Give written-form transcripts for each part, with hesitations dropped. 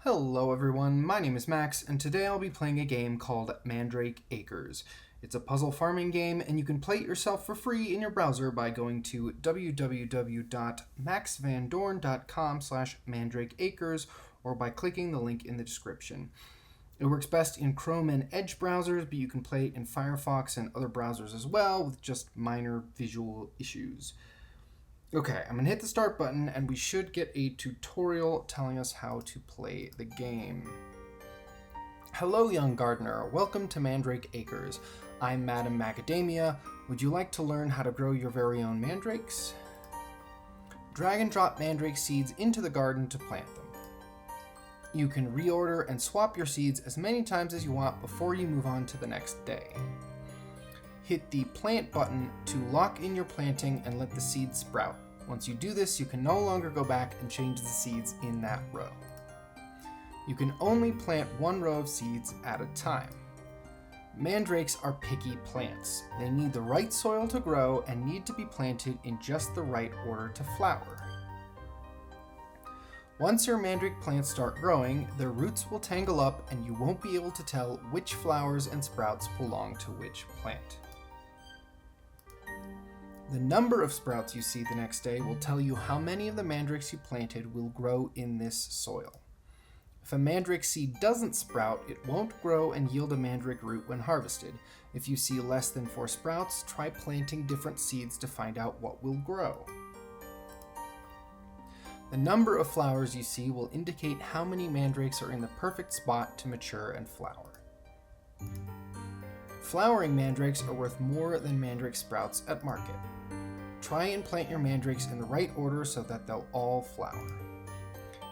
Hello everyone, my name is Max, and today I'll be playing a game called Mandrake Acres. It's a puzzle farming game, and you can play it yourself for free in your browser by going to www.maxvandorn.com/mandrakeacres or by clicking the link in the description. It works best in Chrome and Edge browsers, but you can play it in Firefox and other browsers as well with just minor visual issues. Okay, I'm going to hit the start button and we should get a tutorial telling us how to play the game. Hello, young gardener. Welcome to Mandrake Acres. I'm Madam Macadamia. Would you like to learn how to grow your very own mandrakes? Drag and drop mandrake seeds into the garden to plant them. You can reorder and swap your seeds as many times as you want before you move on to the next day. Hit the plant button to lock in your planting and let the seeds sprout. Once you do this, you can no longer go back and change the seeds in that row. You can only plant one row of seeds at a time. Mandrakes are picky plants. They need the right soil to grow and need to be planted in just the right order to flower. Once your mandrake plants start growing, their roots will tangle up and you won't be able to tell which flowers and sprouts belong to which plant. The number of sprouts you see the next day will tell you how many of the mandrakes you planted will grow in this soil. If a mandrake seed doesn't sprout, it won't grow and yield a mandrake root when harvested. If you see less than 4 sprouts, try planting different seeds to find out what will grow. The number of flowers you see will indicate how many mandrakes are in the perfect spot to mature and flower. Flowering mandrakes are worth more than mandrake sprouts at market. Try and plant your mandrakes in the right order so that they'll all flower.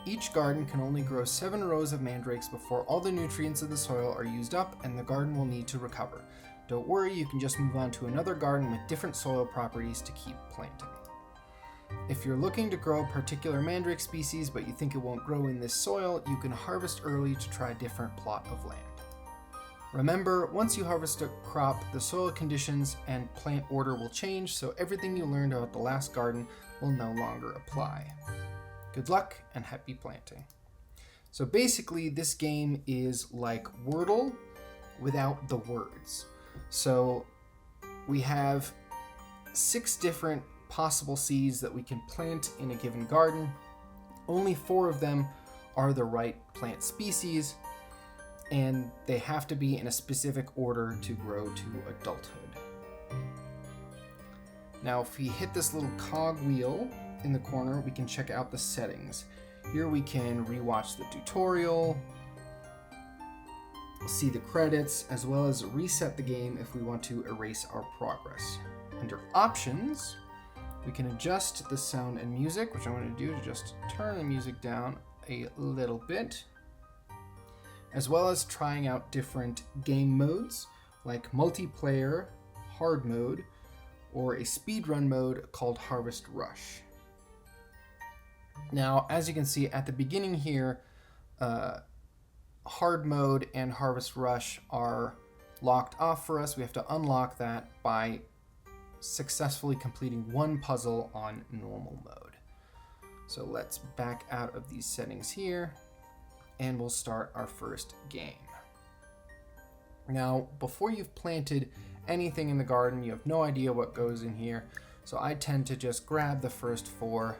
Each garden can only grow 7 rows of mandrakes before all the nutrients in the soil are used up and the garden will need to recover. Don't worry, you can just move on to another garden with different soil properties to keep planting. If you're looking to grow a particular mandrake species but you think it won't grow in this soil, you can harvest early to try a different plot of land. Remember, once you harvest a crop, the soil conditions and plant order will change, so everything you learned about the last garden will no longer apply. Good luck and happy planting. So basically, this game is like Wordle without the words. So we have 6 different possible seeds that we can plant in a given garden. Only 4 of them are the right plant species, and they have to be in a specific order to grow to adulthood. Now, if we hit this little cog wheel in the corner, we can check out the settings. Here we can rewatch the tutorial, see the credits, as well as reset the game if we want to erase our progress. Under options, we can adjust the sound and music, which I'm going to do to just turn the music down a little bit, as well as trying out different game modes like multiplayer, hard mode, or a speedrun mode called Harvest Rush. Now, as you can see at the beginning here, hard mode and Harvest Rush are locked off for us. We have to unlock that by successfully completing one puzzle on normal mode. So let's back out of these settings here, and we'll start our first game. Now, before you've planted anything in the garden, you have no idea what goes in here, so I tend to just grab the first 4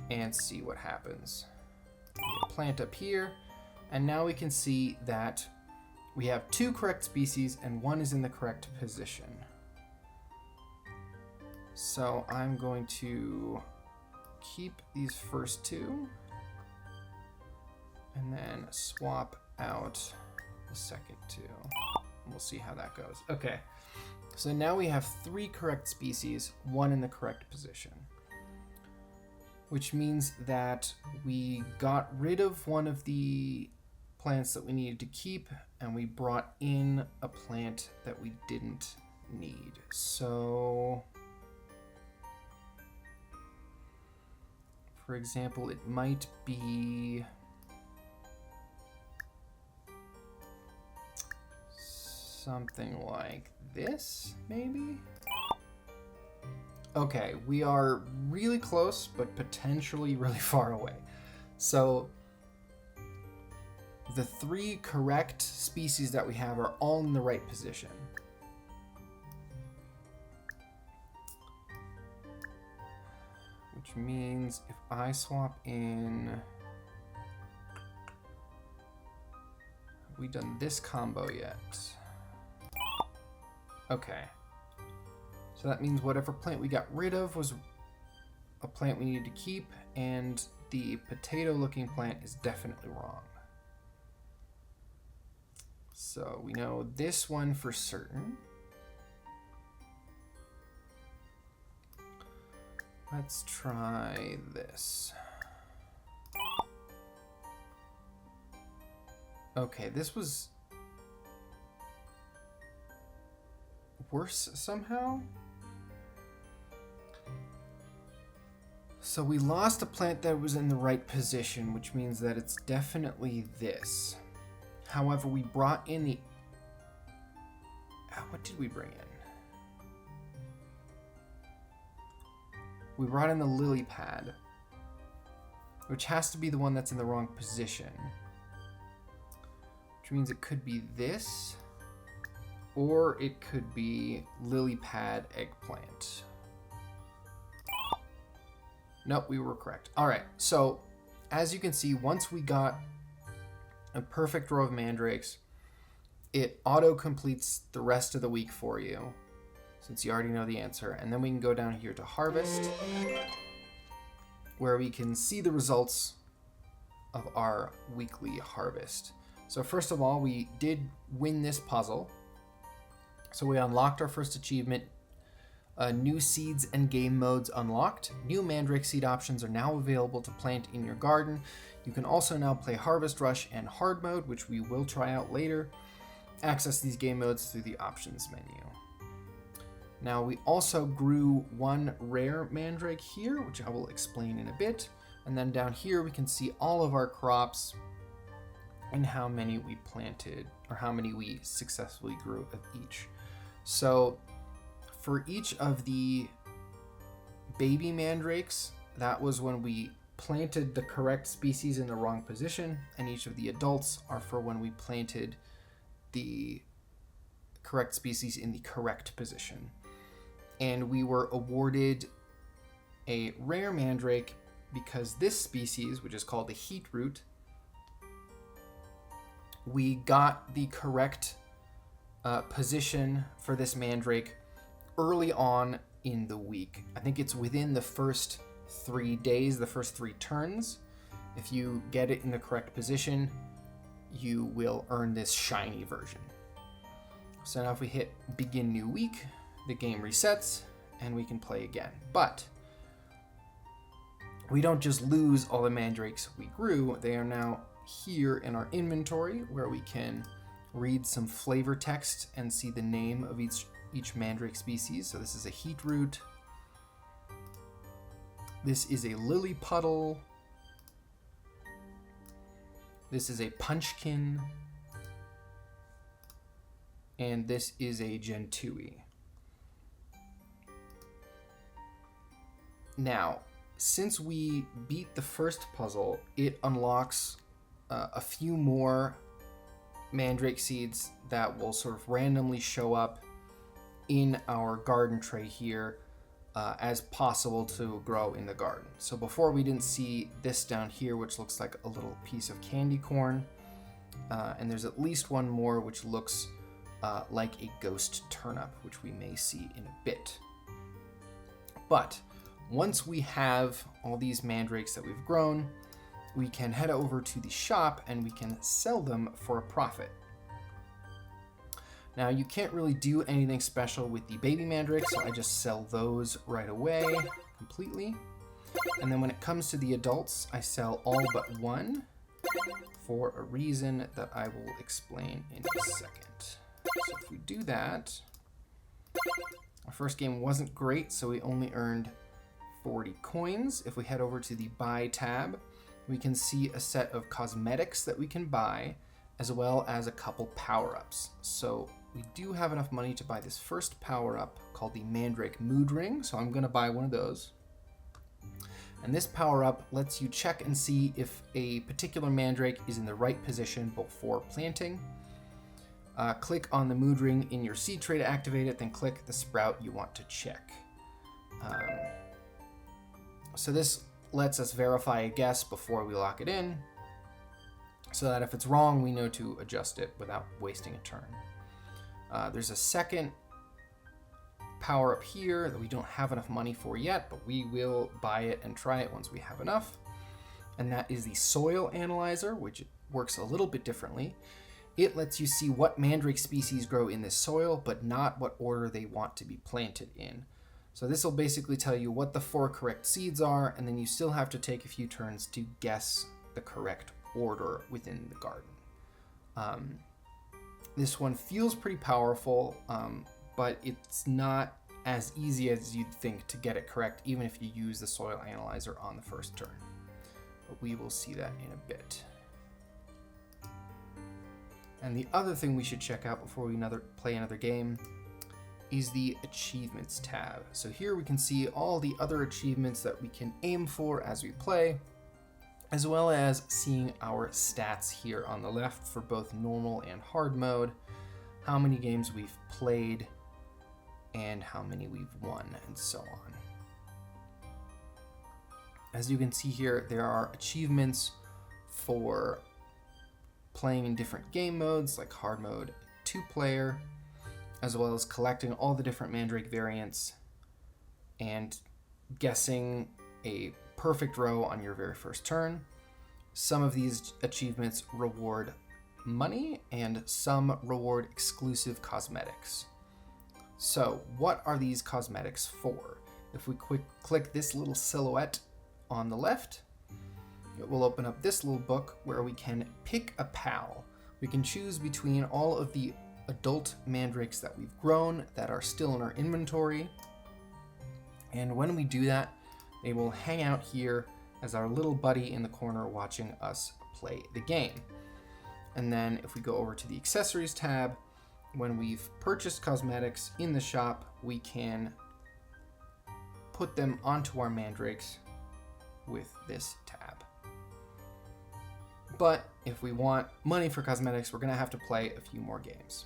and see what happens. Plant up here, and now we can see that we have 2 correct species and 1 is in the correct position. So I'm going to keep these first 2 and then swap out the second 2. We'll see how that goes. Okay, so now we have 3 correct species, 1 in the correct position, which means that we got rid of one of the plants that we needed to keep, and we brought in a plant that we didn't need. So, for example, it might be something like this, maybe? Okay, we are really close, but potentially really far away. So the 3 correct species that we have are all in the right position. Which means if I swap in... Have we done this combo yet? Okay. So that means whatever plant we got rid of was a plant we needed to keep, and the potato-looking plant is definitely wrong. So we know this one for certain. Let's try this. Okay, this was worse somehow. So we lost a plant that was in the right position, which means that it's definitely this. However, we brought in the... What did we bring in? We brought in the lily pad, which has to be the one that's in the wrong position. Which means it could be this, or it could be lily pad eggplant. Nope, we were correct. All right, so as you can see, once we got a perfect row of mandrakes, it auto-completes the rest of the week for you, since you already know the answer. And then we can go down here to harvest, where we can see the results of our weekly harvest. So first of all, we did win this puzzle. So we unlocked our first achievement. New seeds and game modes unlocked. New mandrake seed options are now available to plant in your garden. You can also now play Harvest Rush and Hard Mode, which we will try out later. Access these game modes through the options menu. Now we also grew 1 rare mandrake here, which I will explain in a bit. And then down here we can see all of our crops and how many we planted, or how many we successfully grew of each. So for each of the baby mandrakes, that was when we planted the correct species in the wrong position, and each of the adults are for when we planted the correct species in the correct position. And we were awarded a rare mandrake because this species, which is called the heat root, we got the correct position for this mandrake early on in the week. I think it's within the first 3 days, the first 3 turns. If you get it in the correct position, you will earn this shiny version. So now if we hit begin new week, the game resets and we can play again. But we don't just lose all the mandrakes we grew. They are now here in our inventory, where we can read some flavor text and see the name of each mandrake species. So this is a heat root. This is a lily puddle. This is a punchkin. And this is a gentui. Now, since we beat the first puzzle, it unlocks a few more mandrake seeds that will sort of randomly show up in our garden tray here as possible to grow in the garden. So before we didn't see this down here, which looks like a little piece of candy corn. And there's at least one more which looks like a ghost turnip, which we may see in a bit. But once we have all these mandrakes that we've grown, we can head over to the shop and we can sell them for a profit. Now you can't really do anything special with the baby mandrakes, so I just sell those right away completely. And then when it comes to the adults, I sell all but one for a reason that I will explain in a second. So if we do that, our first game wasn't great, so we only earned 40 coins. If we head over to the buy tab, we can see a set of cosmetics that we can buy, as well as a couple power-ups. So we do have enough money to buy this first power-up called the Mandrake Mood Ring, so I'm going to buy one of those. And this power-up lets you check and see if a particular mandrake is in the right position before planting. Click on the mood ring in your seed tray to activate it, then click the sprout you want to check. So this lets us verify a guess before we lock it in, so that if it's wrong, we know to adjust it without wasting a turn. There's a second power up here that we don't have enough money for yet, but we will buy it and try it once we have enough. And that is the soil analyzer, which works a little bit differently. It lets you see what mandrake species grow in this soil, but not what order they want to be planted in. So this will basically tell you what the 4 correct seeds are, and then you still have to take a few turns to guess the correct order within the garden. This one feels pretty powerful, but it's not as easy as you'd think to get it correct, even if you use the soil analyzer on the first turn. But we will see that in a bit. And the other thing we should check out before we play another game is the achievements tab. So here we can see all the other achievements that we can aim for as we play, as well as seeing our stats here on the left for both normal and hard mode, how many games we've played, and how many we've won, and so on. As you can see here, there are achievements for playing in different game modes, like hard mode, 2-player, as well as collecting all the different mandrake variants and guessing a perfect row on your very first turn. Some of these achievements reward money and some reward exclusive cosmetics. So what are these cosmetics for? If we click this little silhouette on the left, it will open up this little book where we can pick a pal. We can choose between all of the adult mandrakes that we've grown that are still in our inventory. And when we do that, they will hang out here as our little buddy in the corner watching us play the game. And then if we go over to the accessories tab, when we've purchased cosmetics in the shop, we can put them onto our mandrakes with this tab. But if we want money for cosmetics, we're gonna have to play a few more games.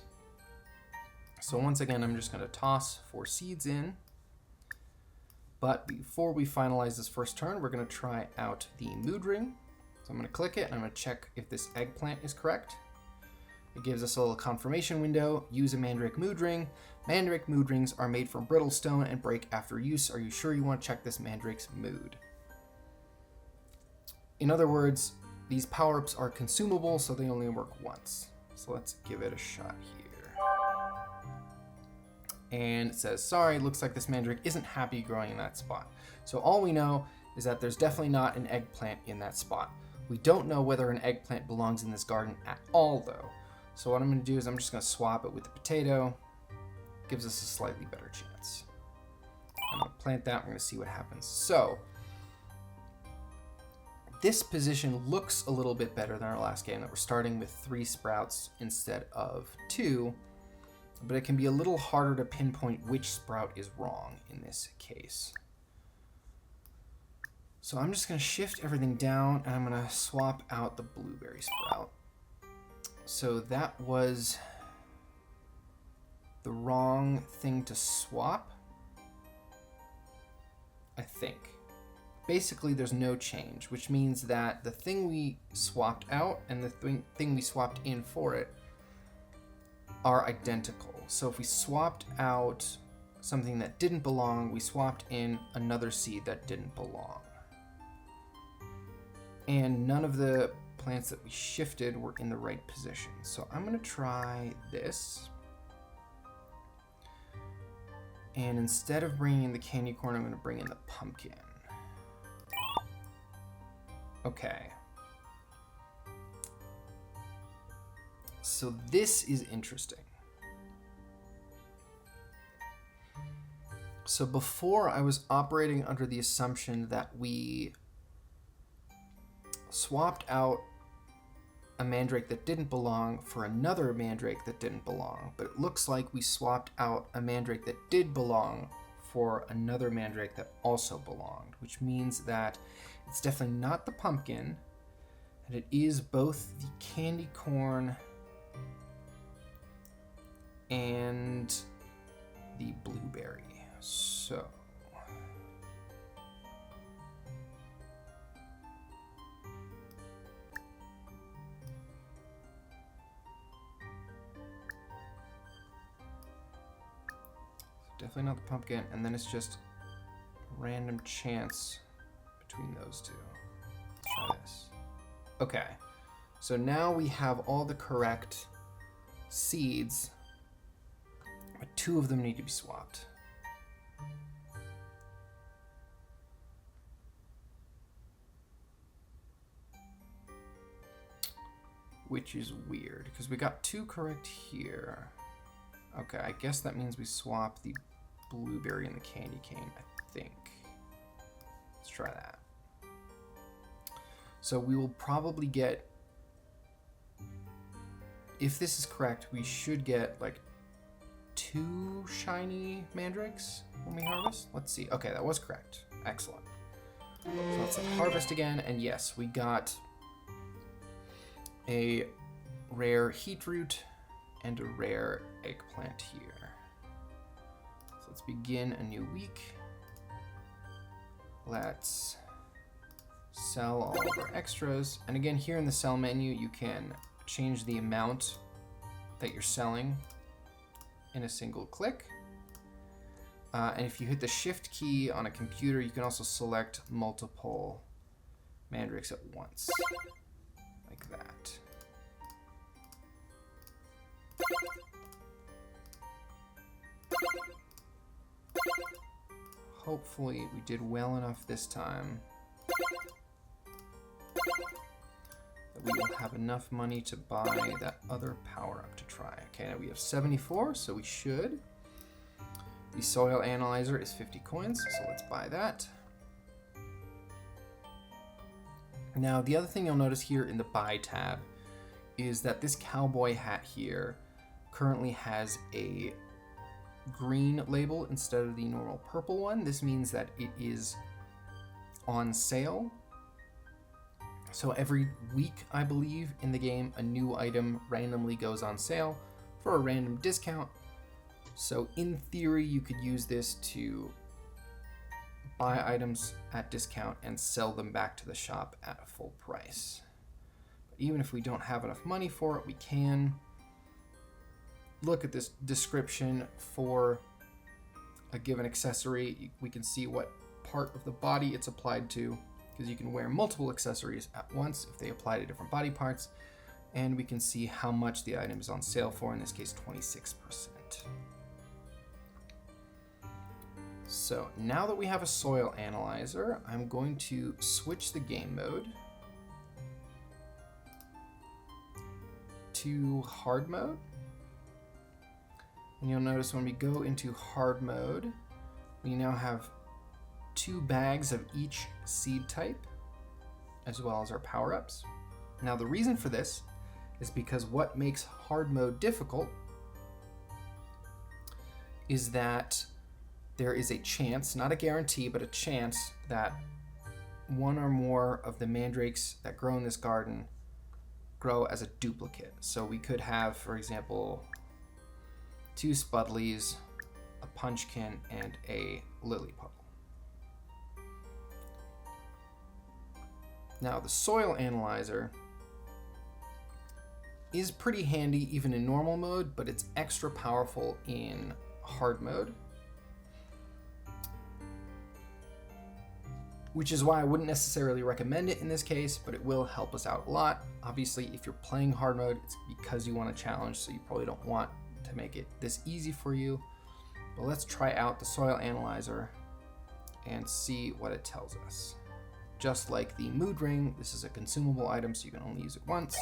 So once again, I'm just gonna toss 4 seeds in. But before we finalize this first turn, we're gonna try out the mood ring. So I'm gonna click it and I'm gonna check if this eggplant is correct. It gives us a little confirmation window. Use a mandrake mood ring. Mandrake mood rings are made from brittle stone and break after use. Are you sure you want to check this mandrake's mood? In other words, these power-ups are consumable, so they only work once. So let's give it a shot here. And it says, sorry, looks like this mandrake isn't happy growing in that spot. So all we know is that there's definitely not an eggplant in that spot. We don't know whether an eggplant belongs in this garden at all, though. So what I'm going to do is I'm just going to swap it with the potato. Gives us a slightly better chance. I'm going to plant that. We're going to see what happens. So this position looks a little bit better than our last game, that we're starting with 3 sprouts instead of 2. But it can be a little harder to pinpoint which sprout is wrong in this case. So I'm just going to shift everything down and I'm going to swap out the blueberry sprout. So that was the wrong thing to swap, I think. Basically, there's no change, which means that the thing we swapped out and the thing we swapped in for it are identical. So if we swapped out something that didn't belong, we swapped in another seed that didn't belong. And none of the plants that we shifted were in the right position. So I'm going to try this. And instead of bringing in the candy corn, I'm going to bring in the pumpkin. Okay. So this is interesting. So before, I was operating under the assumption that we swapped out a mandrake that didn't belong for another mandrake that didn't belong, but it looks like we swapped out a mandrake that did belong for another mandrake that also belonged, which means that it's definitely not the pumpkin, and it is both the candy corn and the blueberry. So definitely not the pumpkin, and then it's just random chance between those two. Let's try this. Okay, so now we have all the correct seeds, but 2 of them need to be swapped. Which is weird, because we got 2 correct here. Okay, I guess that means we swap the blueberry and the candy cane, I think. Let's try that. So we will probably get, if this is correct, we should get like 2 shiny mandrakes when we harvest. Let's see. Okay, that was correct. Excellent. So let's harvest again, and yes, we got a rare heat root and a rare eggplant here. So let's begin a new week. Let's sell all of our extras. And again, here in the sell menu, you can change the amount that you're selling in a single click. And if you hit the shift key on a computer, you can also select multiple mandrakes at once, like that. Hopefully we did well enough this time that we will have enough money to buy that other power-up to try. Okay, now we have 74, so we should. The soil analyzer is 50 coins, so let's buy that. Now, the other thing you'll notice here in the buy tab is that this cowboy hat here currently has a green label instead of the normal purple one. This means that it is on sale. So every week, I believe, in the game, a new item randomly goes on sale for a random discount. So in theory, you could use this to buy items at discount and sell them back to the shop at a full price. But even if we don't have enough money for it, we can look at this description for a given accessory. We can see what part of the body it's applied to, because you can wear multiple accessories at once if they apply to different body parts. And we can see how much the item is on sale for, in this case 26%. So now that we have a soil analyzer, I'm going to switch the game mode to hard mode. And you'll notice when we go into hard mode, we now have 2 bags of each seed type, as well as our power-ups. Now the reason for this is because what makes hard mode difficult is that there is a chance, not a guarantee, but a chance that 1 or more of the mandrakes that grow in this garden grow as a duplicate. So we could have, for example, 2 spudleys, a punchkin, and a lily puddle. Now the soil analyzer is pretty handy even in normal mode, but it's extra powerful in hard mode. Which is why I wouldn't necessarily recommend it in this case, but it will help us out a lot. Obviously, if you're playing hard mode, it's because you want a challenge, so you probably don't want to make it this easy for you. But let's try out the soil analyzer and see what it tells us. Just like the mood ring, this is a consumable item, so you can only use it once.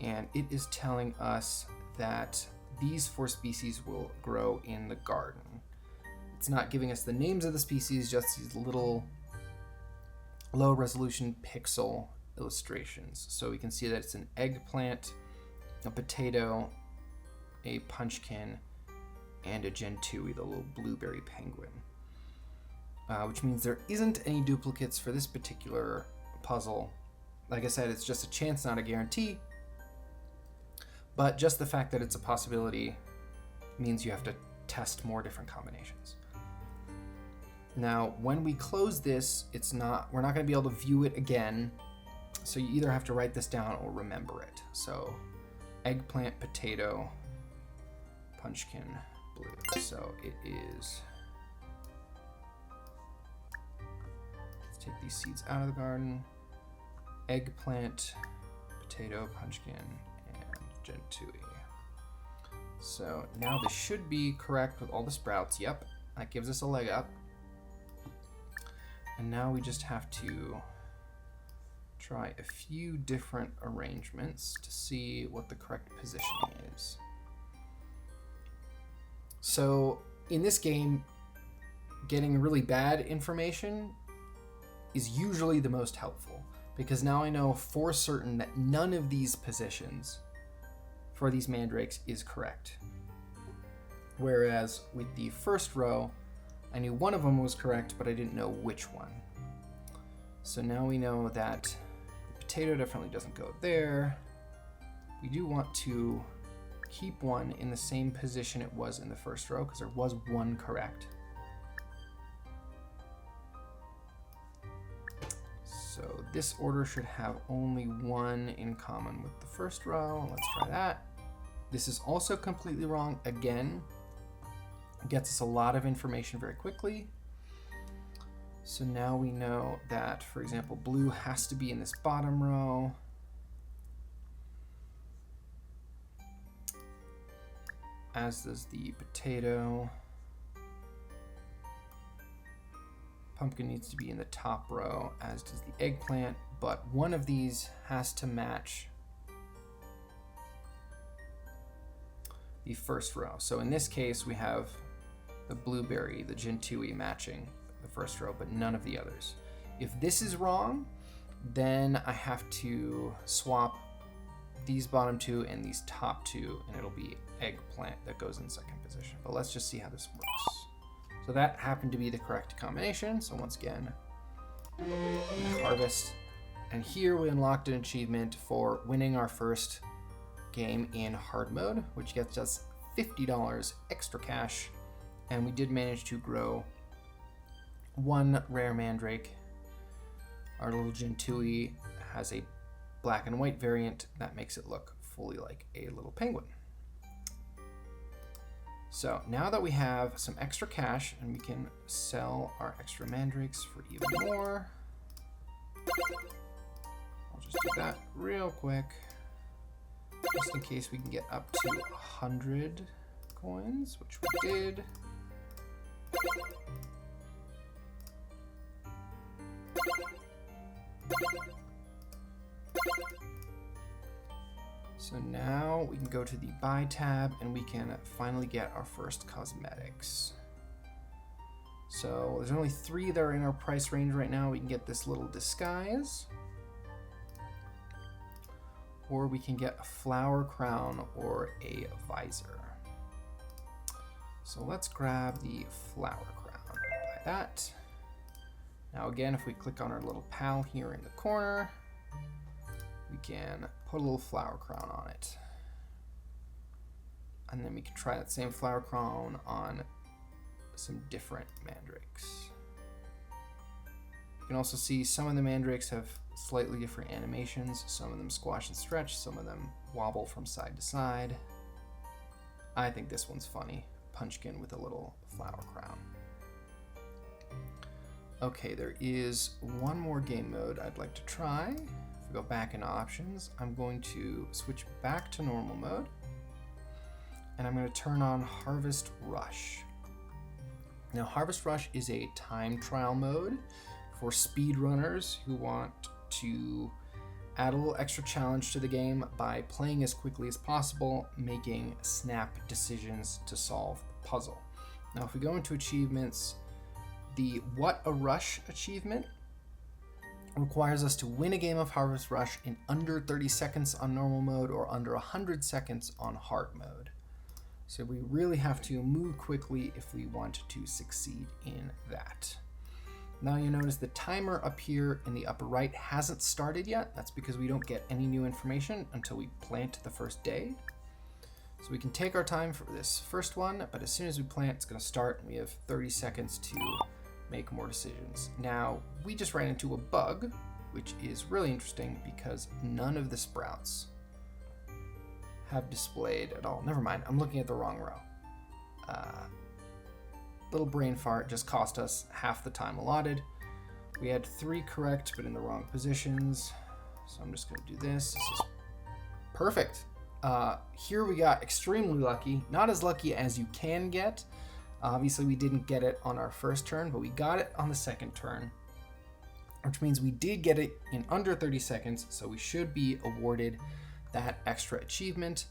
And it is telling us that these 4 species will grow in the garden. It's not giving us the names of the species, just these little low resolution pixel illustrations. So we can see that it's an eggplant, a potato, a punchkin, and a Gen 2, the little blueberry penguin. Which means there isn't any duplicates for this particular puzzle. Like I said, it's just a chance, not a guarantee. But just the fact that it's a possibility means you have to test more different combinations. Now, when we close this, we're not going to be able to view it again. So you either have to write this down or remember it. So eggplant, potato, punchkin, blue. So it is, let's take these seeds out of the garden. Eggplant, potato, punchkin, and Gen 2. So now this should be correct with all the sprouts. Yep, that gives us a leg up. And now we just have to try a few different arrangements to see what the correct positioning is. So in this game, getting really bad information is usually the most helpful, because now I know for certain that none of these positions for these mandrakes is correct. Whereas with the first row, I knew one of them was correct, but I didn't know which one. So now we know that the potato definitely doesn't go there. We do want to keep one in the same position it was in the first row, because there was one correct. So this order should have only one in common with the first row. Let's try that. This is also completely wrong again. It gets us a lot of information very quickly. So now we know that, for example, blue has to be in this bottom row. As does the potato. Pumpkin needs to be in the top row, as does the eggplant, but one of these has to match the first row. So in this case, we have the blueberry, the Gen 2 matching the first row, but none of the others. If this is wrong, then I have to swap these bottom two and these top two, and it'll be eggplant that goes in second position. But let's just see how this works. So that happened to be the correct combination. So once again, we harvest. And here we unlocked an achievement for winning our first game in hard mode, which gets us $50 extra cash. And we did manage to grow one rare mandrake. Our little Gen 2 has a black and white variant that makes it look fully like a little penguin. So now that we have some extra cash and we can sell our extra mandrakes for even more, I'll just do that real quick, just in case we can get up to 100 coins, which we did. So now we can go to the buy tab and we can finally get our first cosmetics. So there's only 3 that are in our price range right now. We can get this little disguise, or we can get a flower crown or a visor. So let's grab the flower crown. Buy that. Now again, if we click on our little pal here in the corner, we can put a little flower crown on it. And then we can try that same flower crown on some different mandrakes. You can also see some of the mandrakes have slightly different animations. Some of them squash and stretch, some of them wobble from side to side. I think this one's funny. Punchkin with a little flower crown. Okay, there is one more game mode I'd like to try. If we go back into options, I'm going to switch back to normal mode, and I'm going to turn on Harvest Rush. Now, Harvest Rush is a time trial mode for speedrunners who want to add a little extra challenge to the game by playing as quickly as possible, making snap decisions to solve the puzzle. Now, if we go into achievements, the What a Rush achievement requires us to win a game of Harvest Rush in under 30 seconds on normal mode or under 100 seconds on hard mode. So we really have to move quickly if we want to succeed in that. Now you notice the timer up here in the upper right hasn't started yet. That's because we don't get any new information until we plant the first day. So we can take our time for this first one, but as soon as we plant, it's going to start, and we have 30 seconds to make more decisions. Now, we just ran into a bug, which is really interesting because none of the sprouts have displayed at all. Never mind, I'm looking at the wrong row. Little brain fart just cost us half the time allotted. We had 3 correct, but in the wrong positions. So I'm just going to do this. This is perfect. Here we got extremely lucky. Not as lucky as you can get. Obviously, we didn't get it on our first turn, but we got it on the second turn, which means we did get it in under 30 seconds. So we should be awarded that extra achievement,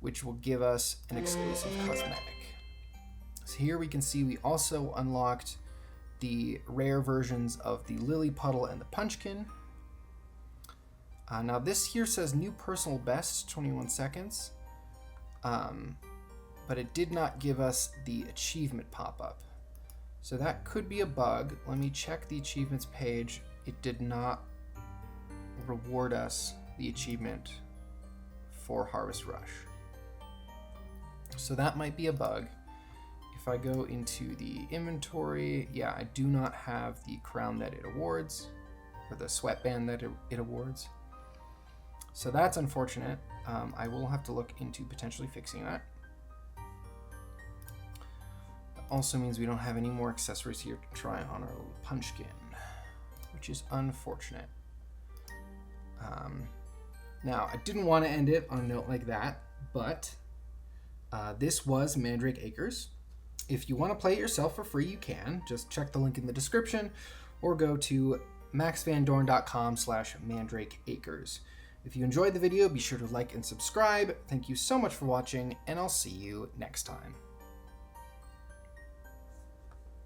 which will give us an exclusive cosmetic. So here we can see we also unlocked the rare versions of the Lily Puddle and the Punchkin. Now this here says new personal best, 21 seconds, but it did not give us the achievement pop-up. So that could be a bug. Let me check the achievements page. It did not reward us the achievement for Harvest Rush. So that might be a bug. If I go into the inventory, yeah, I do not have the crown that it awards, or the sweatband that it awards. So that's unfortunate. I will have to look into potentially fixing that. That also means we don't have any more accessories here to try on our little Punchkin, which is unfortunate. Now, I didn't want to end it on a note like that, but this was Mandrake Acres. If you want to play it yourself for free, you can. Just check the link in the description or go to maxvandorn.com/Mandrake Acres. If you enjoyed the video, be sure to like and subscribe. Thank you so much for watching, and I'll see you next time.